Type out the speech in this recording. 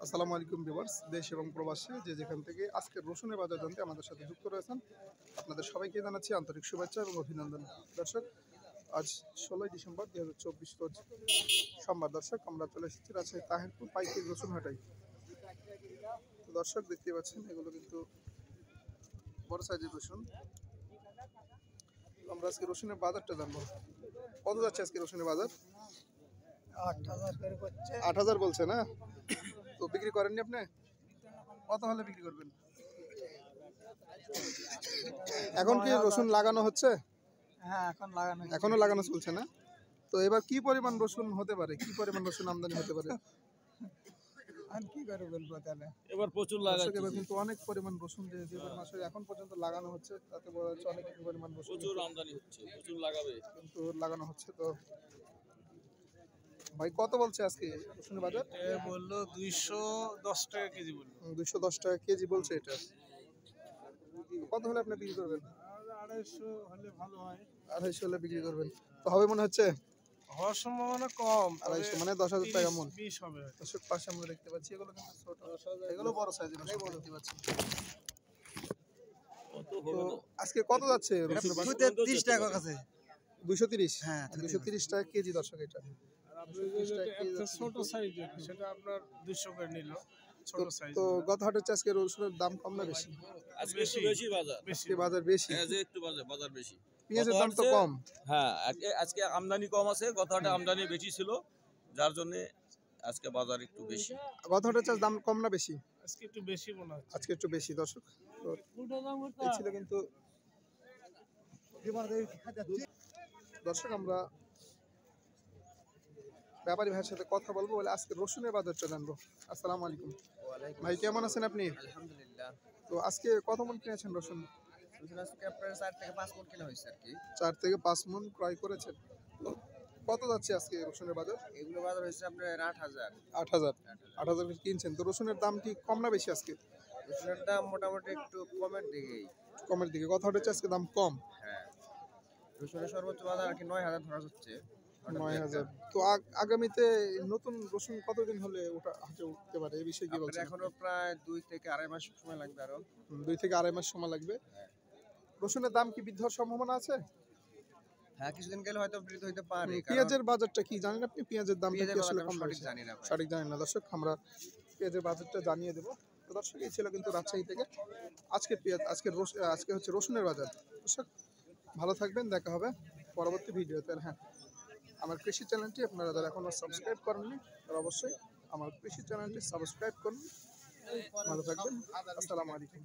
আসসালামু আলাইকুম ভিউয়ার্স, দেশ এবং প্রবাসে যে যেখান থেকে আজকের রসুনের বাজার জানতে আমাদের সাথে যুক্ত রয়েছেন আপনাদের সবাইকে জানাচ্ছি আন্তরিক শুভেচ্ছা এবং অভিনন্দন। দর্শক, আজ 16ই ডিসেম্বর 2024 রোজ সোমবার। দর্শক, আমরা চলে এসেছি রাজশাহী তাহিরপুর পাইকারি রসুন হাটাই। তো দর্শক, দেখতে পাচ্ছেন এগুলো কিন্তু বড় সাইজের রসুন। আমরা আজকে রসুনের বাজারটা জানবো। কত যাচ্ছে আজকে রসুনের বাজার? 8,000 বলছে না? তো বিক্রি করেননি আপনি? কত হলে বিক্রি করবেন? এখন কি রসুন লাগানো হচ্ছে? হ্যাঁ, এখনো লাগানো চলছে না? তো এবার কি পরিমাণ রসুন হতে পারে, কি পরিমাণ রসুন আমদানি হতে পারে? আমি কি করে বলবো তাহলে? এবার প্রচুর দর্শক, লাগাচ্ছে, এবার কিন্তু অনেক পরিমাণ রসুন যে মাসে এখন পর্যন্ত লাগানো হচ্ছে তাতে বলা যাচ্ছে অনেক পরিমাণ রসুন প্রচুর আমদানি হচ্ছে, প্রচুর লাগাবে। কিন্তু লাগানো হচ্ছে। তো ভাই কত বলছে আজকে রসুনের বাজার? বললো 210 টাকা কেজি বললো। 210 টাকা কেজি বলছে। এটা কত হলে আপনি বিক্রি করবেন? 250 হলে ভালো হয়। 250 হলে বিক্রি করবেন। তো হবে মনে হচ্ছে? হওয়ার সম্ভাবনা কম, 250 মানে 10,000 টাকা মন। 20 হবে। দর্শক, পাশে আমরা দেখতে পাচ্ছি এগুলো কিন্তু ছোট, এগুলো বড় সাইজের রসুন দেখতে পাচ্ছি। কত তো হবে না? আজকে কত যাচ্ছে রসুনের বাজার? 30 টাকা কাছে। 230? হ্যাঁ, 230 টাকা কেজি। দর্শক, এটা একটা ছোট সাইজ সেটা আপনার 200 করে নিল। ছোট সাইজ। তো গত হাটের চেয়ে আজকে রসুনের দাম কম না বেশি? আজকে একটু বেশি বাজার, আজকে বাজার বেশি, আজকে একটু বাজার বেশি। পেঁয়াজের দাম তো কম। হ্যাঁ, আজকে আমদানি কম আছে, গত হাটে আমদানি বেশি ছিল, যার জন্য আজকে বাজার একটু বেশি। গত হাটের চেয়ে দাম কম না বেশি? আজকে একটু বেশি মনে হচ্ছে। আজকে একটু বেশি। দর্শক, তো এই ছিল কিন্তু। দর্শক, আমরা ব্যাপারী ভাইয়ের সাথে কথা বলবো বলে আজকে রসুনের বাজারটা জানবো। আসসালামু আলাইকুম ভাই, কেমন আছেন আপনি? আলহামদুলিল্লাহ। তো আজকে কত মন কিনেছেন রসুন? রসুন আজকে আপনার 4 থেকে 5 মণ কেনা হয়েছে আর কি। 4 থেকে 5 মন ক্রয় করেছেন। তো কত যাচ্ছে আজকে রসুনের বাজার? এগুলো বাজার হয়েছে আপনার 8,000। 8,000 কিনছেন। তো রসুনের দাম কি কম না বেশি আজকে? রসুনের দাম মোটামুটি একটু কমের দিকেই। কমের দিকে। গত হাটের চেয়ে আজকে দাম কম। হ্যাঁ, রসুনের সর্বোচ্চ বাজার আর কি 9,000 ধরা হচ্ছে। 9,000। তো আগামীতে নতুন রসুন কতদিন হলে ওটা হাটে উঠতে পারে, এই বিষয়ে কি আপনার বলছেন? এখনো প্রায় 2 থেকে 2.5 মাস সময় লাগবে আরো। 2 থেকে 2.5 মাস সময় লাগবে। রসুনের দাম কি বৃদ্ধি হওয়ার সম্ভাবনা আছে? হ্যাঁ, কিছুদিন গেলে হয়তো বৃদ্ধি হতে পারে। পেঁয়াজের বাজারটা কি জানেন আপনি? পেঁয়াজের দামটা কি আসলে কম সঠিক বেশি? জানি না ভাই। সঠিক জানেন না। দর্শক, আমরা পেঁয়াজের বাজারটা জানিয়ে দেবো। তো দর্শক, এই ছিল কিন্তু রাজশাহী থেকে আজকের পেঁয়াজ, আজকে হচ্ছে রসুনের বাজার। দর্শক, ভালো থাকবেন, দেখা হবে পরবর্তী ভিডিওতে। হ্যাঁ, আমার কৃষি চ্যানেলটি আপনারা যারা এখনো সাবস্ক্রাইব করেননি তারা অবশ্যই আমার কৃষি চ্যানেলটি সাবস্ক্রাইব করুন। ভালো থাকবেন। আসসালামু আলাইকুম।